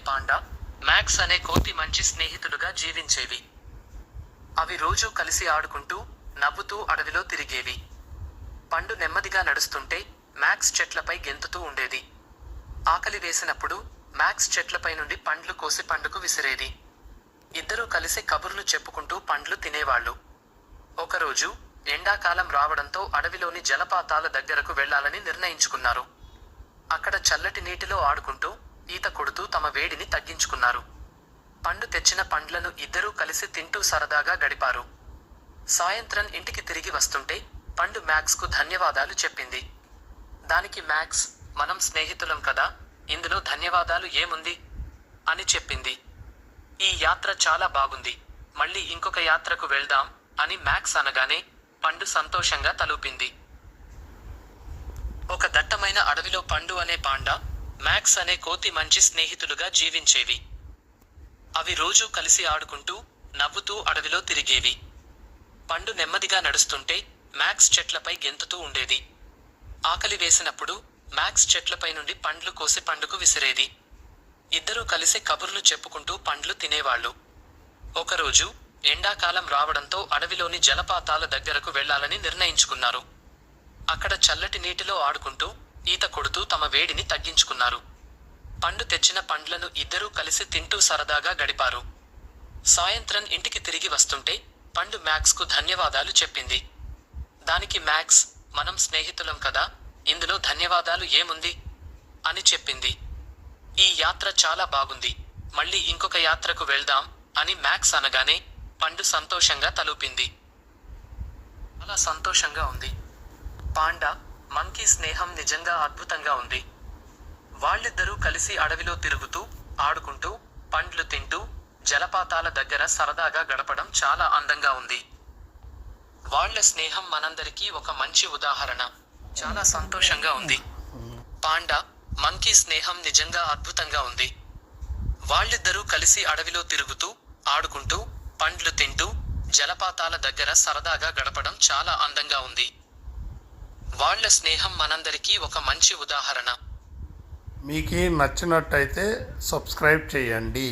Panda, max అనే కోతి మంచి స్నేహితులుగా జీవించేవి. అవి రోజూ కలిసి ఆడుకుంటూ, నవ్వుతూ అడవిలో తిరిగేవి. పండు నెమ్మదిగా నడుస్తుంటే మ్యాక్స్ చెట్లపై గెంతుతూ ఉండేది. ఆకలి వేసినప్పుడు మ్యాక్స్ చెట్లపై నుండి పండ్లు కోసి పండుకు విసిరేది. ఇద్దరూ కలిసి కబుర్లు చెప్పుకుంటూ పండ్లు తినేవాళ్ళు. ఒకరోజు ఎండాకాలం రావడంతో అడవిలోని జలపాతాల దగ్గరకు వెళ్లాలని నిర్ణయించుకున్నారు. అక్కడ చల్లటి నీటిలో ఆడుకుంటూ, ఈత కొడుతూ తమ వేడిని తగ్గించుకున్నారు. పండు తెచ్చిన పండ్లను ఇద్దరూ కలిసి తింటూ సరదాగా గడిపారు. సాయంత్రం ఇంటికి తిరిగి వస్తుంటే పండు మ్యాక్స్ కు ధన్యవాదాలు చెప్పింది. దానికి మ్యాక్స్, మనం స్నేహితులం కదా, ఇందులో ధన్యవాదాలు ఏముంది అని చెప్పింది. ఈ యాత్ర చాలా బాగుంది, మళ్ళీ ఇంకొక యాత్రకు వెళ్దాం అని మ్యాక్స్ అనగానే పండు సంతోషంగా తలూపింది. ఒక దట్టమైన అడవిలో పండు అనే పాండా, మ్యాక్స్ అనే కోతి మంచి స్నేహితులుగా జీవించేవి. అవి రోజూ కలిసి ఆడుకుంటూ, నవ్వుతూ అడవిలో తిరిగేవి. పండు నెమ్మదిగా నడుస్తుంటే మ్యాక్స్ చెట్లపై గెంతుతూ ఉండేది. ఆకలి వేసినప్పుడు మ్యాక్స్ చెట్లపై నుండి పండ్లు కోసి పండుకు విసిరేది. ఇద్దరూ కలిసి కబుర్లు చెప్పుకుంటూ పండ్లు తినేవాళ్ళు. ఒకరోజు ఎండాకాలం రావడంతో అడవిలోని జలపాతాల దగ్గరకు వెళ్లాలని నిర్ణయించుకున్నారు. అక్కడ చల్లటి నీటిలో ఆడుకుంటూ, ఈత కొడుతూ తమ వేడిని తగ్గించుకున్నారు. పండు తెచ్చిన పండ్లను ఇద్దరూ కలిసి తింటూ సరదాగా గడిపారు. సాయంత్రం ఇంటికి తిరిగి వస్తుంటే పండు మ్యాక్స్ కు ధన్యవాదాలు చెప్పింది. దానికి మ్యాక్స్, మనం స్నేహితులం కదా, ఇందులో ధన్యవాదాలు ఏముంది అని చెప్పింది. ఈ యాత్ర చాలా బాగుంది, మళ్ళీ ఇంకొక యాత్రకు వెళ్దాం అని మ్యాక్స్ అనగానే పండు సంతోషంగా తలూపింది. చాలా సంతోషంగా ఉంది. పాండా, మంకీ స్నేహం నిజంగా అద్భుతంగా ఉంది. వాళ్ళిద్దరూ కలిసి అడవిలో తిరుగుతూ, ఆడుకుంటూ, పండ్లు తింటూ, జలపాతాల దగ్గర సరదాగా గడపడం చాలా అందంగా ఉంది. వాళ్ళ స్నేహం మనందరికీ ఒక మంచి ఉదాహరణ. చాలా సంతోషంగా ఉంది. పాండా, మంకీ స్నేహం నిజంగా అద్భుతంగా ఉంది. వాళ్ళిద్దరూ కలిసి అడవిలో తిరుగుతూ, ఆడుకుంటూ, పండ్లు తింటూ, జలపాతాల దగ్గర సరదాగా గడపడం చాలా అందంగా ఉంది. వాళ్ళ స్నేహం మనందరికీ ఒక మంచి ఉదాహరణ. మీకు నచ్చినట్టయితే సబ్స్క్రైబ్ చేయండి.